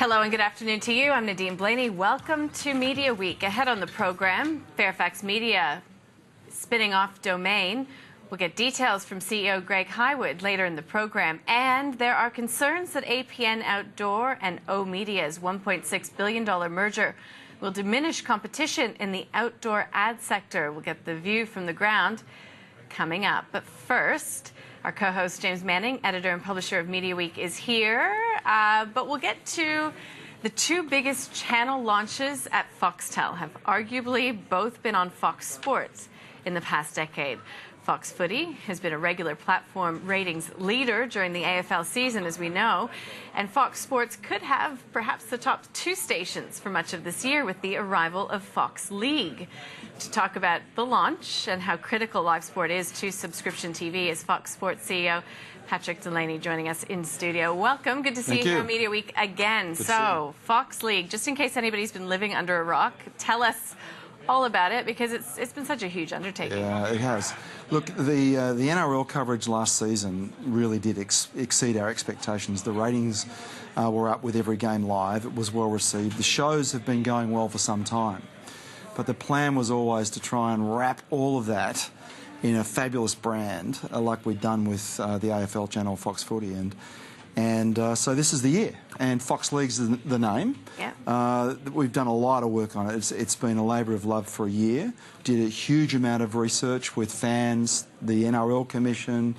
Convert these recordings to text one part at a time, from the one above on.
Hello and good afternoon to you. I'm Nadine Blaney. Welcome to Media Week. Ahead on the program, Fairfax Media spinning off Domain. We'll get details from CEO Greg Hywood later in the program. And there are concerns that APN Outdoor and oMedia's $1.6 billion merger will diminish competition in the outdoor ad sector. We'll get the view from the ground coming up. But first, our co-host James Manning, editor and publisher of Media Week, is here. But we'll get to the two biggest channel launches at Foxtel have arguably both been on Fox Sports in the past decade. Fox Footy has been a regular platform ratings leader during the AFL season, as we know, and Fox Sports could have perhaps the top two stations for much of this year with the arrival of Fox League. To talk about the launch and how critical live sport is to subscription TV is Fox Sports CEO Patrick Delaney joining us in studio. Welcome. Good to see you here on Media Week again. So, Fox League, just in case anybody's been living under a rock, tell us all about it, because it's been such a huge undertaking. Yeah, it has. Look, the NRL coverage last season really did exceed our expectations. The ratings were up with every game live. It was well received. The shows have been going well for some time. But the plan was always to try and wrap all of that in a fabulous brand, like we'd done with the AFL channel Fox Footy. And so this is the year, and Fox League's the name. Yeah. We've done a lot of work on it. It's been a labour of love for a year. Did a huge amount of research with fans, the NRL Commission,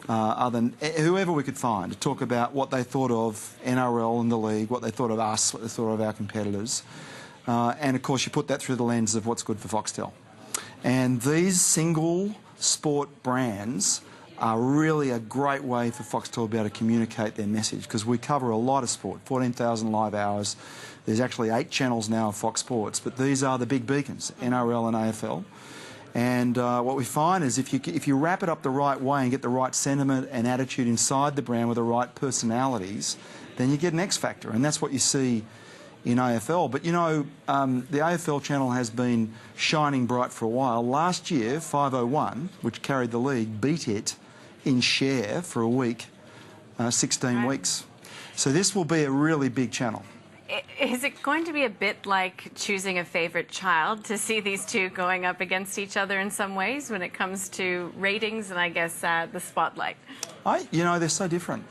whoever we could find, to talk about what they thought of NRL and the league, what they thought of us, what they thought of our competitors. And of course you put that through the lens of what's good for Foxtel. And these single sport brands are really a great way for Foxtel to be able to communicate their message, because we cover a lot of sport, 14,000 live hours. There's actually 8 channels now of Fox Sports, but these are the big beacons, NRL and AFL. And what we find is if you wrap it up the right way and get the right sentiment and attitude inside the brand with the right personalities, then you get an X factor, and that's what you see in AFL. But you know, the AFL channel has been shining bright for a while. Last year, 501, which carried the league, beat it in share for a week, 16 weeks. So this will be a really big channel. Is it going to be a bit like choosing a favourite child, to see these two going up against each other in some ways when it comes to ratings and I guess the spotlight? You know, they're so different.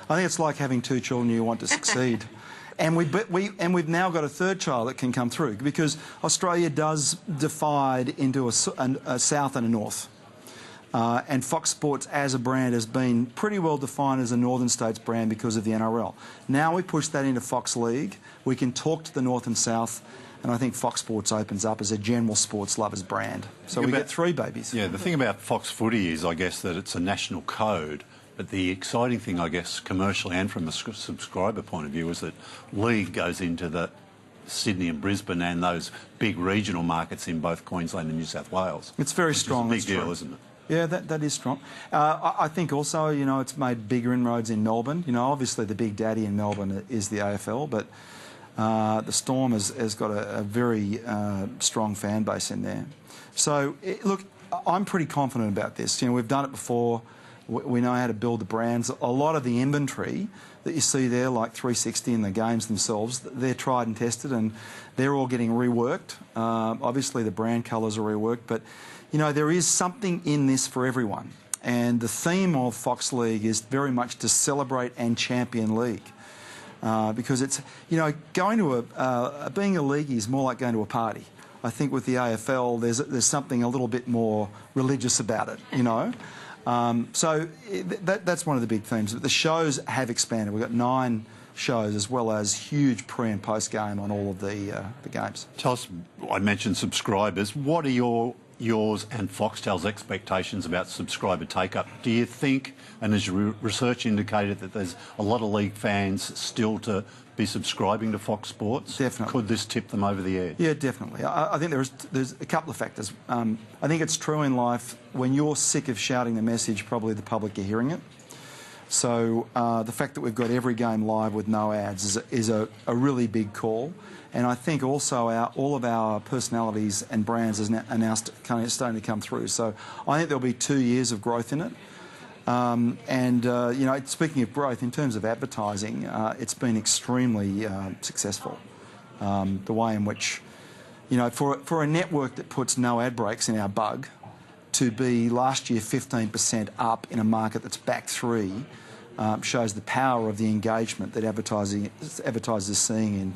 I think it's like having 2 children you want to succeed. And we've now got a third child that can come through, because Australia does divide into a south and a north. And Fox Sports as a brand has been pretty well defined as a Northern States brand because of the NRL. Now we push that into Fox League, we can talk to the North and South, and I think Fox Sports opens up as a general sports lovers brand. So we get 3 babies. Yeah, the thing about Fox Footy is, I guess, that it's a national code. But the exciting thing, I guess, commercially and from a subscriber point of view, is that League goes into the Sydney and Brisbane and those big regional markets in both Queensland and New South Wales. It's very strong. It's a big deal, isn't it? Yeah, that is strong. I think also, you know, it's made bigger inroads in Melbourne. You know, obviously the big daddy in Melbourne is the AFL, but the Storm has got a very strong fan base in there. So, look, I'm pretty confident about this. You know, we've done it before. We know how to build the brands. A lot of the inventory that you see there, like 360 and the games themselves, they're tried and tested, and they're all getting reworked. Obviously the brand colours are reworked, but you know, there is something in this for everyone. And the theme of Fox League is very much to celebrate and champion league. Because it's, you know, going to being a leaguey is more like going to a party. I think with the AFL, there's something a little bit more religious about it, you know. So that's one of the big themes. But the shows have expanded. We've got 9 shows, as well as huge pre and post game on all of the games. Tell us, I mentioned subscribers. What are yours and Foxtel's expectations about subscriber take-up? Do you think, and has your research indicated, that there's a lot of league fans still to be subscribing to Fox Sports? Definitely. Could this tip them over the edge? Yeah, definitely. I think there's a couple of factors. I think it's true in life, when you're sick of shouting the message, probably the public are hearing it. So the fact that we've got every game live with no ads is a really big call. And I think also all of our personalities and brands are now starting to come through. So I think there'll be 2 years of growth in it. Speaking of growth, in terms of advertising, it's been extremely successful. The way in which, for a network that puts no ad breaks in our bug, to be last year 15% up in a market that's back 3, shows the power of the engagement that advertisers are seeing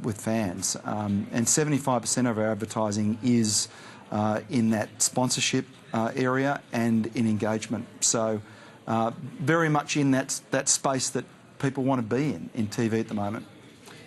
with fans. And 75% of our advertising is in that sponsorship area and in engagement. So very much in that space that people want to be in TV at the moment.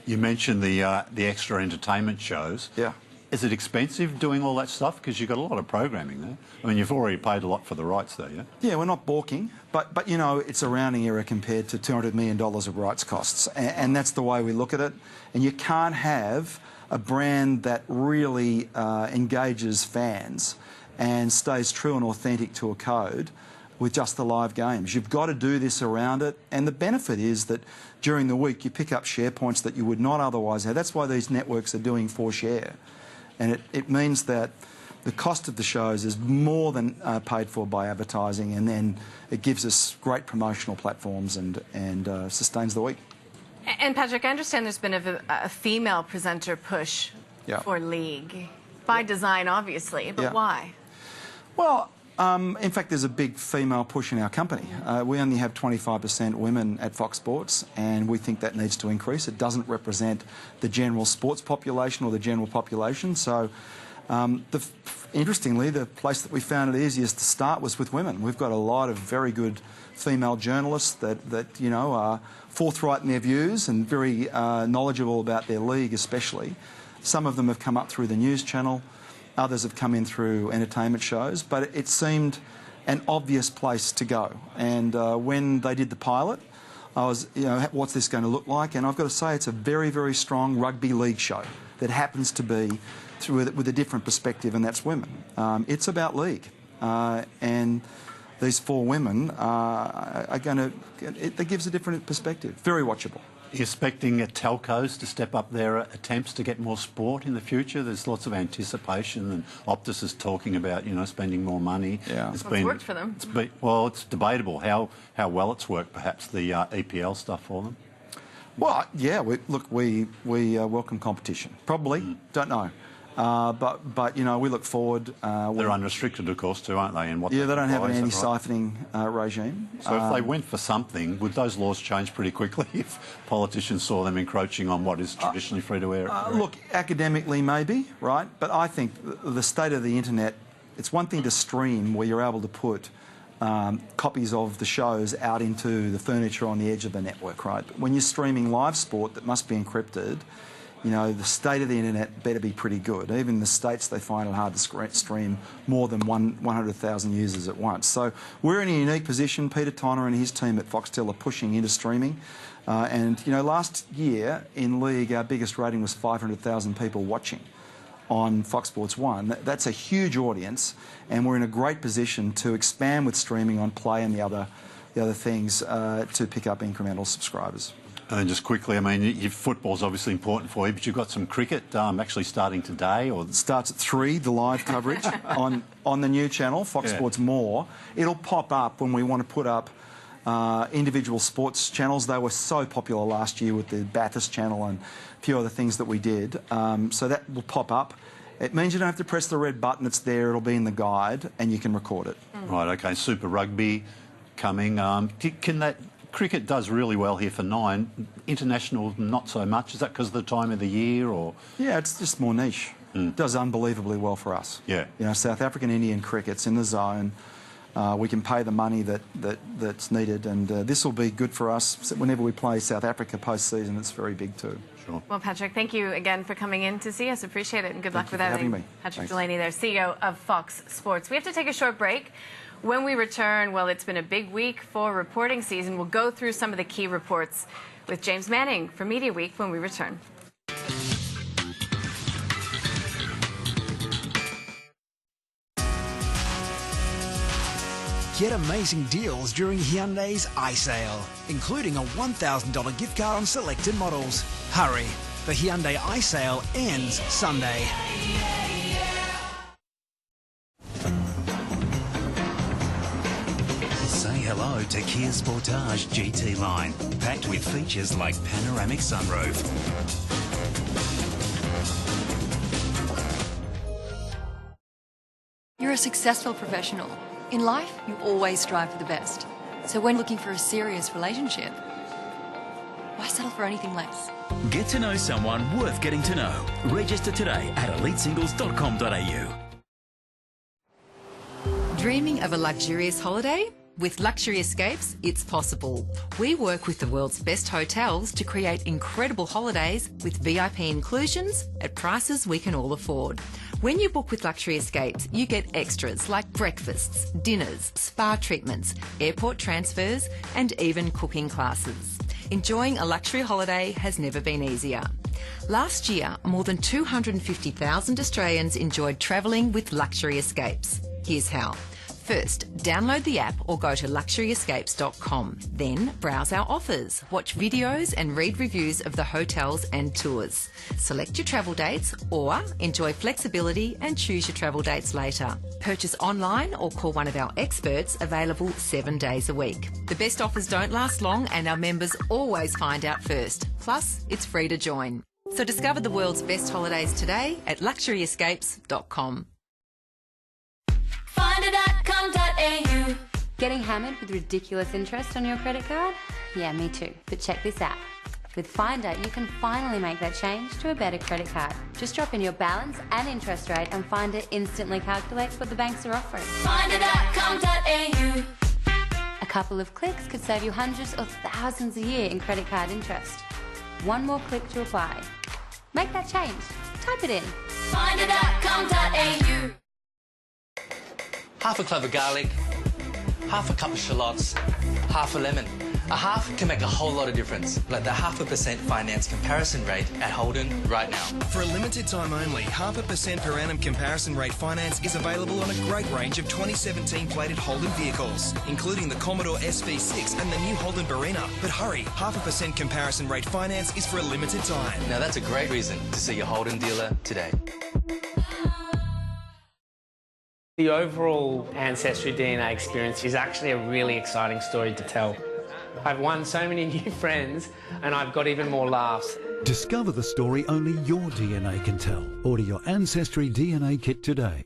You mentioned the extra entertainment shows. Yeah. Is it expensive doing all that stuff? Because you've got a lot of programming there. I mean, you've already paid a lot for the rights there, yeah? Yeah, we're not balking, but it's a rounding error compared to $200 million of rights costs, and that's the way we look at it. And you can't have a brand that really engages fans and stays true and authentic to a code with just the live games. You've got to do this around it, and the benefit is that during the week you pick up share points that you would not otherwise have. That's why these networks are doing 4Share. And it means that the cost of the shows is more than paid for by advertising, and then it gives us great promotional platforms and sustains the week. And Patrick, I understand there's been a female presenter push for League. By design, obviously, but why? Well, in fact, there's a big female push in our company. We only have 25% women at Fox Sports, and we think that needs to increase. It doesn't represent the general sports population or the general population. So, interestingly, the place that we found it easiest to start was with women. We've got a lot of very good female journalists that are forthright in their views and very knowledgeable about their league especially. Some of them have come up through the news channel. Others have come in through entertainment shows, but it seemed an obvious place to go. And when they did the pilot, I was, what's this going to look like? And I've got to say, it's a very, very strong rugby league show that happens to be with a different perspective, and that's women. It's about league, and these 4 women are going to. It gives a different perspective. Very watchable. Are you expecting telcos to step up their attempts to get more sport in the future? There's lots of anticipation, and Optus is talking about, spending more money. Yeah. It's worked for them. It's debatable how well it's worked, perhaps, the EPL stuff for them. Well, yeah, we welcome competition. Probably, don't know. But we look forward. They're unrestricted, of course, too, aren't they? In what they don't have an right? anti-siphoning regime. So if they went for something, would those laws change pretty quickly if politicians saw them encroaching on what is traditionally free-to-air? Look, academically maybe, right? But I think the state of the internet, it's one thing to stream where you're able to put copies of the shows out into the furniture on the edge of the network, right? But when you're streaming live sport that must be encrypted, the state of the internet better be pretty good. Even in the States, they find it hard to stream more than 100,000 users at once. So we're in a unique position. Peter Tonner and his team at Foxtel are pushing into streaming. Last year in League, our biggest rating was 500,000 people watching on Fox Sports 1. That's a huge audience, and we're in a great position to expand with streaming on Play and the other things to pick up incremental subscribers. And just quickly, I mean, your football's obviously important for you, but you've got some cricket actually starting today, or it starts at 3. The live coverage on the new channel, Fox Sports More. It'll pop up when we want to put up individual sports channels. They were so popular last year with the Bathurst channel and a few other things that we did. So that will pop up. It means you don't have to press the red button. It's there. It'll be in the guide, and you can record it. Right. Okay. Super Rugby coming. Can that? Cricket does really well here for 9. International, not so much. Is that because of the time of the year, or? Yeah, it's just more niche. It does unbelievably well for us. Yeah. South African Indian cricket's in the zone. We can pay the money that's needed, and this will be good for us. Whenever we play South Africa post-season, it's very big too. Sure. Well, Patrick, thank you again for coming in to see us. Appreciate it, and good luck with everything. Having me. Patrick Delaney there, CEO of Fox Sports. We have to take a short break. When we return, well, it's been a big week for reporting season. We'll go through some of the key reports with James Manning for Media Week when we return. Get amazing deals during Hyundai's i-Sale, including a $1,000 gift card on selected models. Hurry, the Hyundai i-Sale ends Sunday. Say to Kia Sportage GT line, packed with features like panoramic sunroof. You're a successful professional. In life, you always strive for the best. So when looking for a serious relationship, why settle for anything less? Get to know someone worth getting to know. Register today at elitesingles.com.au. Dreaming of a luxurious holiday? With Luxury Escapes, it's possible. We work with the world's best hotels to create incredible holidays with VIP inclusions at prices we can all afford. When you book with Luxury Escapes, you get extras like breakfasts, dinners, spa treatments, airport transfers, and even cooking classes. Enjoying a luxury holiday has never been easier. Last year, more than 250,000 Australians enjoyed travelling with Luxury Escapes. Here's how. First, download the app or go to luxuryescapes.com. Then, browse our offers, watch videos and read reviews of the hotels and tours. Select your travel dates or enjoy flexibility and choose your travel dates later. Purchase online or call one of our experts, available 7 days a week. The best offers don't last long and our members always find out first. Plus, it's free to join. So discover the world's best holidays today at luxuryescapes.com. Finder.com.au. Getting hammered with ridiculous interest on your credit card? Yeah, me too. But check this out. With Finder, you can finally make that change to a better credit card. Just drop in your balance and interest rate and Finder instantly calculates what the banks are offering. Finder.com.au. A couple of clicks could save you hundreds or thousands a year in credit card interest. One more click to apply. Make that change. Type it in. Finder.com.au. Half a clove of garlic, half a cup of shallots, half a lemon. A half can make a whole lot of difference, like the 0.5% finance comparison rate at Holden right now. For a limited time only, 0.5% per annum comparison rate finance is available on a great range of 2017 plated Holden vehicles, including the Commodore SV6 and the new Holden Barina. But hurry, 0.5% comparison rate finance is for a limited time. Now that's a great reason to see your Holden dealer today. The overall Ancestry DNA experience is actually a really exciting story to tell. I've won so many new friends and I've got even more laughs. Discover the story only your DNA can tell. Order your Ancestry DNA kit today.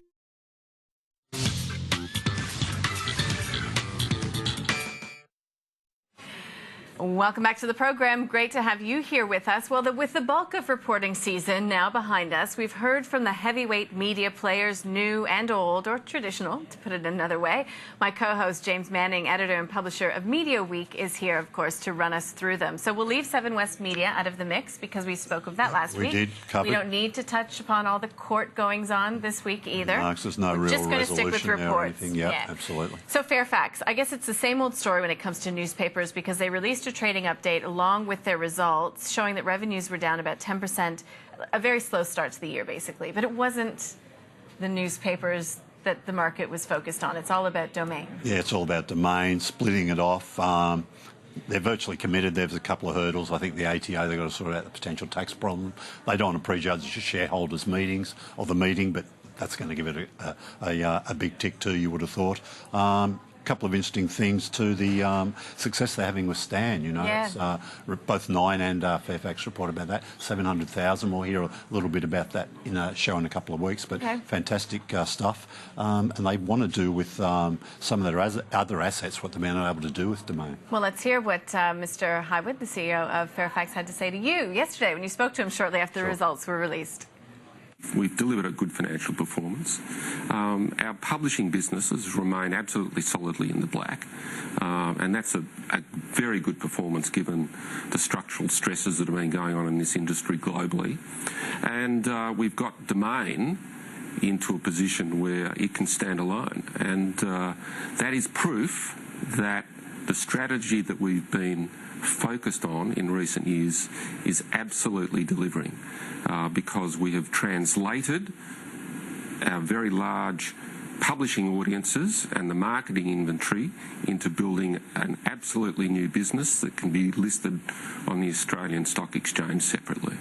Welcome back to the program. Great to have you here with us. Well, with the bulk of reporting season now behind us, we've heard from the heavyweight media players, new and old, or traditional, to put it another way. My co-host, James Manning, editor and publisher of Mediaweek, is here, of course, to run us through them. So we'll leave Seven West Media out of the mix because we spoke of that last week. We did cover. We don't need to touch upon all the court goings-on this week either. No, 'cause there's no real just going to stick with reports. Or anything. Yep, yeah, absolutely. So Fairfax, I guess it's the same old story when it comes to newspapers because they released a trading update along with their results showing that revenues were down about 10%, a very slow start to the year basically, but it wasn't the newspapers that the market was focused on. It's all about Domain. Yeah, it's all about Domain, splitting it off. They're virtually committed. There's a couple of hurdles. I think the ATO, they've got to sort out the potential tax problem. They don't want to prejudge the shareholders' meetings or the meeting, but that's going to give it a big tick too, you would have thought. Couple of interesting things to the success they're having with Stan. You know, yeah. Both Nine and Fairfax report about that. 700,000. We'll hear a little bit about that in a show in a couple of weeks. But fantastic stuff. And they want to do with some of their other assets what they've been able to do with Domain. Well, let's hear what Mr. Highwood, the CEO of Fairfax, had to say to you yesterday when you spoke to him shortly after the results were released. We've delivered a good financial performance. Our publishing businesses remain absolutely solidly in the black, and that's a very good performance given the structural stresses that have been going on in this industry globally. And we've got Domain into a position where it can stand alone, and that is proof that the strategy that we've been focused on in recent years is absolutely delivering. Because we have translated our very large publishing audiences and the marketing inventory into building an absolutely new business that can be listed on the Australian Stock Exchange separately.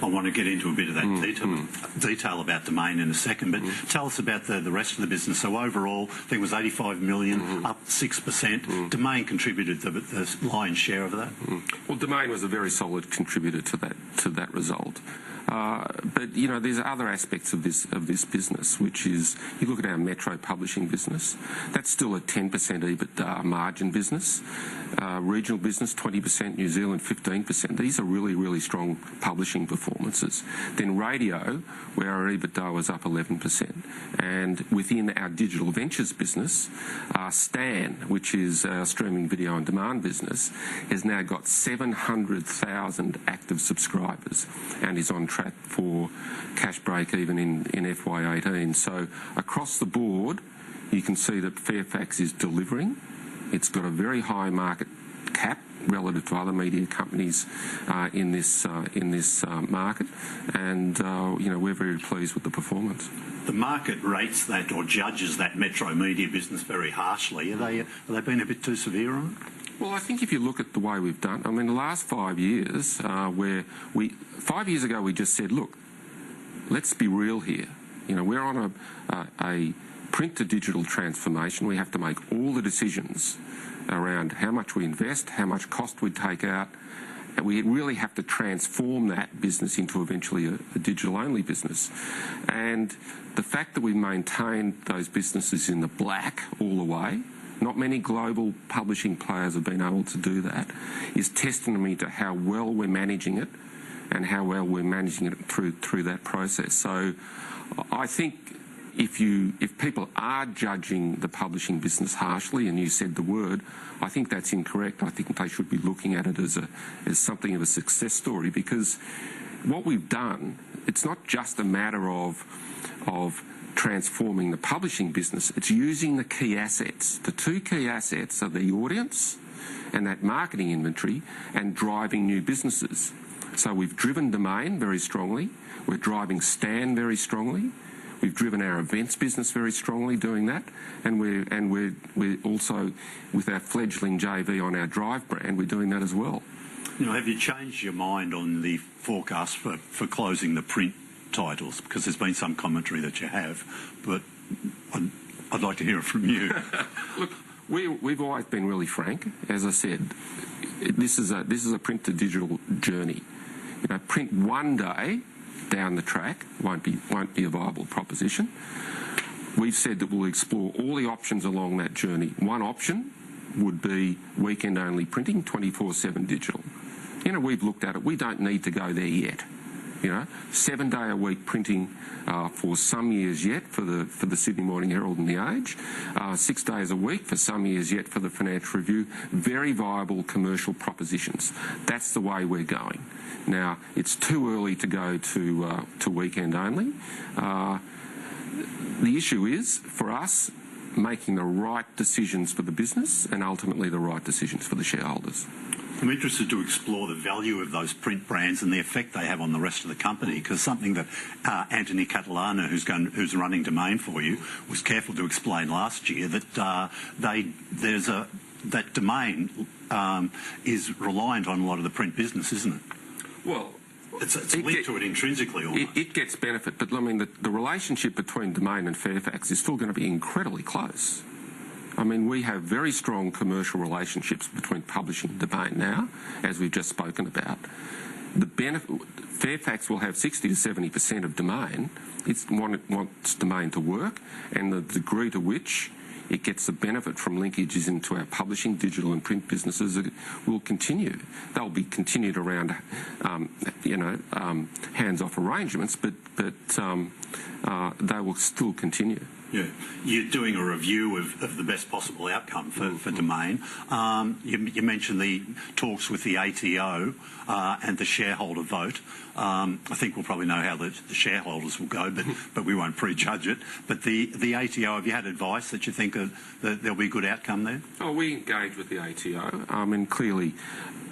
I want to get into a bit of that detail about Domain in a second, but tell us about the rest of the business. So overall, I think it was 85 million, up 6%. Domain contributed the lion's share of that. Well, Domain was a very solid contributor to that result. But you know, there's other aspects of this business, which is you look at our Metro publishing business. That's still a 10% EBITDA margin business. Regional business 20%, New Zealand 15%. These are really strong publishing performances. Then radio, where our EBITDA was up 11%, and within our digital ventures business, Stan, which is our streaming video on demand business, has now got 700,000 active subscribers and is on track for cash break even in FY18. So across the board, you can see that Fairfax is delivering. It's got a very high market cap relative to other media companies in this market, and you know, we're very pleased with the performance. The market rates that or judges that Metro media business very harshly. Are they being a bit too severe on it? Well, I think if you look at the way we've done, I mean, the last 5 years, 5 years ago we just said, look, let's be real here. You know, we're on a print to digital transformation. We have to make all the decisions around how much we invest, how much cost we take out, and we really have to transform that business into eventually a digital-only business. And the fact that we maintained those businesses in the black all the way, not many global publishing players have been able to do that, is testimony to how well we're managing it and how well we're managing it through that process. So I think if people are judging the publishing business harshly, and you said the word, I think that's incorrect. I think they should be looking at it as something of a success story, because what we've done, it's not just a matter of transforming the publishing business, it's using the key assets. The two key assets are the audience and that marketing inventory, and driving new businesses. So we've driven Domain very strongly, we're driving Stan very strongly, we've driven our events business very strongly doing that, and we're also, with our fledgling JV on our Drive brand, we're doing that as well. You know, have you changed your mind on the forecast for closing the print titles? Because there's been some commentary that you have, but I'd like to hear it from you. Look, we've always been really frank. As I said, this is a print to digital journey. You know, print one day down the track won't be a viable proposition. We've said that we'll explore all the options along that journey. One option would be weekend only printing, 24/7 digital. You know, we've looked at it. We don't need to go there yet. You know, 7-day-a-week printing for some years yet for the Sydney Morning Herald and The Age, 6 days a week for some years yet for the Financial Review. Very viable commercial propositions. That's the way we're going. Now, it's too early to go to weekend only. The issue is, for us, making the right decisions for the business and ultimately the right decisions for the shareholders. I'm interested to explore the value of those print brands and the effect they have on the rest of the company, because something that Anthony Catalano, who's running Domain for you, was careful to explain last year, that that Domain is reliant on a lot of the print business, isn't it? Well, it's linked to it intrinsically almost. It gets benefit, but I mean, the relationship between Domain and Fairfax is still going to be incredibly close. I mean, we have very strong commercial relationships between publishing and Domain now, as we've just spoken about. Fairfax will have 60 to 70% of Domain. It wants Domain to work, and the degree to which it gets the benefit from linkages into our publishing, digital and print businesses will continue. They'll be continued around, hands-off arrangements, but they will still continue. Yeah, you're doing a review of the best possible outcome for Domain. You mentioned the talks with the ATO and the shareholder vote. I think we'll probably know how the shareholders will go, but we won't prejudge it. But the ATO, have you had advice that you think that there'll be a good outcome there? Oh, we engage with the ATO. I mean, clearly,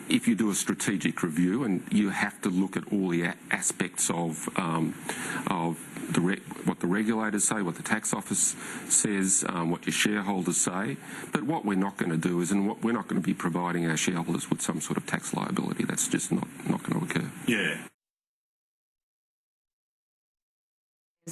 if you do a strategic review, and you have to look at all the aspects of what the regulators say, what the tax office says, what your shareholders say. But what we're not going to do is, we're not going to be providing our shareholders with some sort of tax liability. That's just not going to occur. Yeah.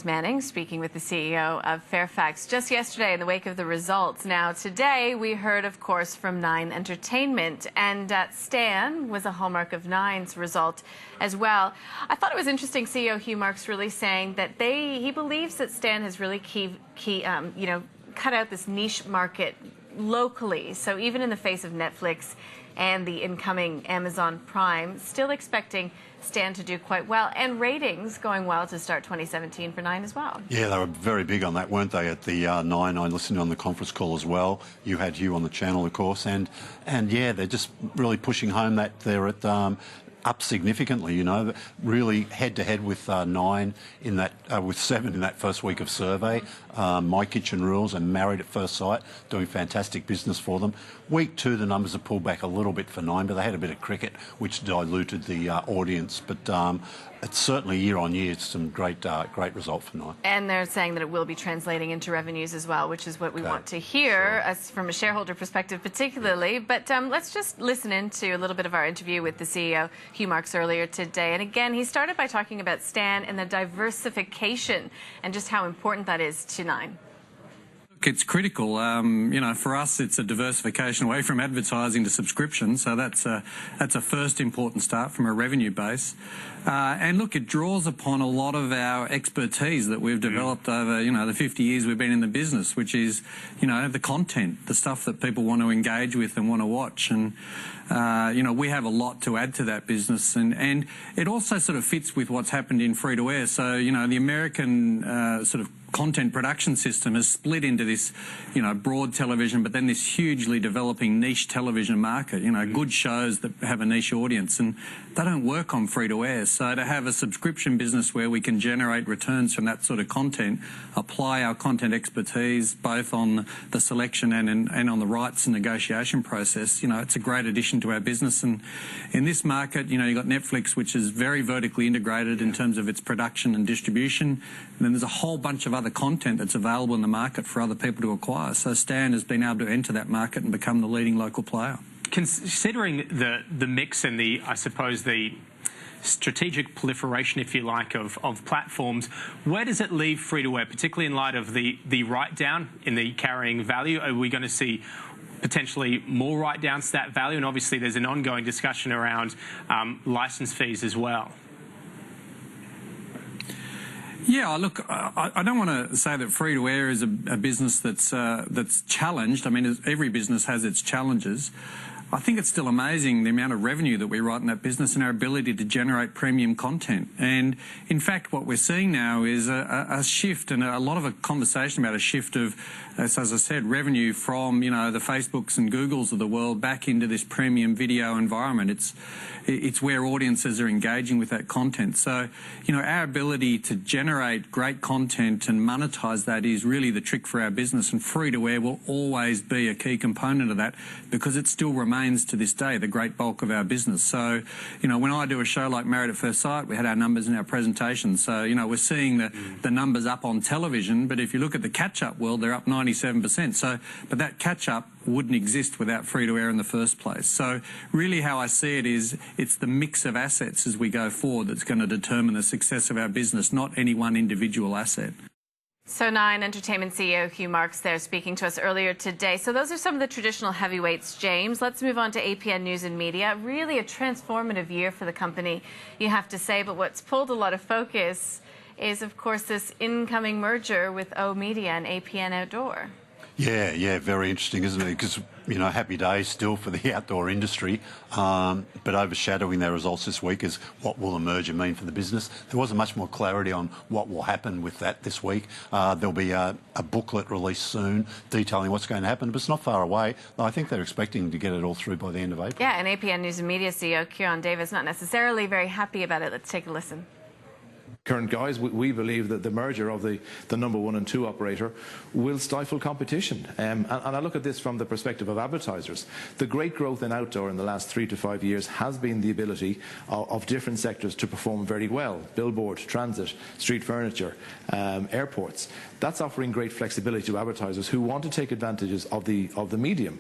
Manning speaking with the CEO of Fairfax just yesterday in the wake of the results. Now today we heard, of course, from Nine Entertainment, and Stan was a hallmark of Nine's result as well. I thought it was interesting, CEO Hugh Marks really saying that he believes that Stan has really cut out this niche market locally. So even in the face of Netflix and the incoming Amazon Prime, still expecting Stan to do quite well, and ratings going well to start 2017 for Nine as well. Yeah, they were very big on that, weren't they, at the Nine? I listened on the conference call as well. You had Hugh on the channel, of course, and yeah, they're just really pushing home that they're at up significantly, you know, really head-to-head with Nine in that, with Seven in that first week of survey. My Kitchen Rules and Married at First Sight doing fantastic business for them. Week 2, the numbers have pulled back a little bit for Nine, but they had a bit of cricket which diluted the audience. But it's certainly year on year, it's some great result for Nine. And they're saying that it will be translating into revenues as well, which is what we want to hear, as from a shareholder perspective particularly. But let's just listen into a little bit of our interview with the CEO, Hugh Marks, earlier today. And again, he started by talking about Stan and the diversification and just how important that is to Nine. It's critical. You know, for us, it's a diversification away from advertising to subscription. So that's a first important start from a revenue base. And look, it draws upon a lot of our expertise that we've developed over, you know, the 50 years we've been in the business, which is, you know, the content, the stuff that people want to engage with and want to watch. And, you know, we have a lot to add to that business. And it also sort of fits with what's happened in free-to-air. So, you know, the American sort of content production system has split into this, you know, broad television, but then this hugely developing niche television market, you know, good shows that have a niche audience, and they don't work on free-to-air. So to have a subscription business where we can generate returns from that sort of content, apply our content expertise both on the selection and on the rights and negotiation process, you know, it's a great addition to our business. And in this market, you know, you've got Netflix, which is very vertically integrated in terms of its production and distribution, and then there's a whole bunch of other content that's available in the market for other people to acquire. So Stan has been able to enter that market and become the leading local player. Considering the mix and I suppose the strategic proliferation, if you like, of platforms, where does it leave free-to-air, particularly in light of the write-down in the carrying value? Are we going to see potentially more write-downs to that value? And obviously there's an ongoing discussion around licence fees as well. Yeah, look, I don't want to say that free-to-air is a business that's challenged. I mean, every business has its challenges. I think it's still amazing the amount of revenue that we write in that business and our ability to generate premium content. And in fact, what we're seeing now is a shift, and a lot of a conversation about a shift of, as I said, revenue from, you know, the Facebooks and Googles of the world back into this premium video environment. It's where audiences are engaging with that content. So, you know, our ability to generate great content and monetize that is really the trick for our business, and free-to-air will always be a key component of that because it still remains to this day the great bulk of our business. So, you know, when I do a show like Married at First Sight, we had our numbers in our presentation. So, you know, we're seeing the numbers up on television, but if you look at the catch-up world, they're up 97%. So, but that catch-up wouldn't exist without free-to-air in the first place. So really how I see it is it's the mix of assets as we go forward that's going to determine the success of our business, not any one individual asset. So Nine Entertainment CEO Hugh Marks there speaking to us earlier today. So those are some of the traditional heavyweights, James. Let's move on to APN News and Media. Really a transformative year for the company, you have to say. But what's pulled a lot of focus is, of course, this incoming merger with O Media and APN Outdoor. Yeah, very interesting, isn't it? Because, you know, happy days still for the outdoor industry, but overshadowing their results this week is what will the merger mean for the business. There wasn't much more clarity on what will happen with that this week. There'll be a booklet released soon detailing what's going to happen, but it's not far away. I think they're expecting to get it all through by the end of April. Yeah, and APN News and Media CEO Kieran Davis not necessarily very happy about it. Let's take a listen. Current guys, we believe that the merger of the number 1 and 2 operator will stifle competition. And I look at this from the perspective of advertisers. The great growth in outdoor in the last 3 to 5 years has been the ability of different sectors to perform very well. Billboard, transit, street furniture, airports. That's offering great flexibility to advertisers who want to take advantages of the medium.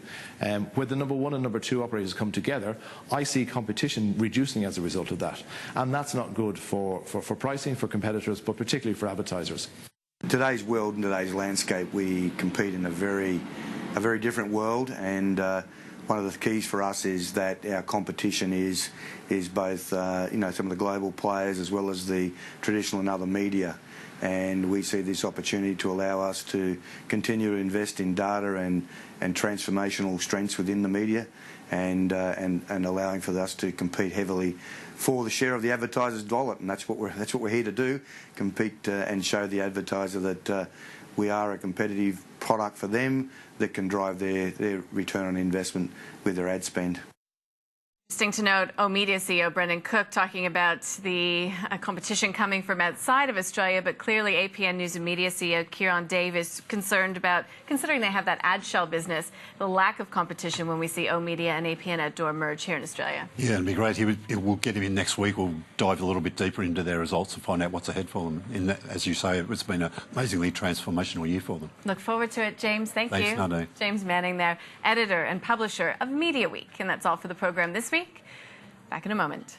Where the number 1 and number 2 operators come together, I see competition reducing as a result of that. And that's not good for pricing exciting for competitors, but particularly for advertisers. In today's world, in today's landscape, we compete in a very different world, and one of the keys for us is that our competition is both some of the global players as well as the traditional and other media. And we see this opportunity to allow us to continue to invest in data and transformational strengths within the media, and allowing for us to compete heavily for the share of the advertiser's wallet. And that's what we're here to do: compete and show the advertiser that we are a competitive product for them that can drive their return on investment with their ad spend. Interesting to note, Media CEO Brendan Cook talking about the competition coming from outside of Australia, but clearly APN News and Media CEO Kieran Dave is concerned about, considering they have that ad shell business, the lack of competition when we see Media and APN Outdoor merge here in Australia. Yeah, it'd be great. We'll get him in next week. We'll dive a little bit deeper into their results and find out what's ahead for them. In that, as you say, it's been an amazingly transformational year for them. Look forward to it, James. Thanks, you. Nadine. James Manning there, editor and publisher of Media Week. And that's all for the programme this week. Back in a moment.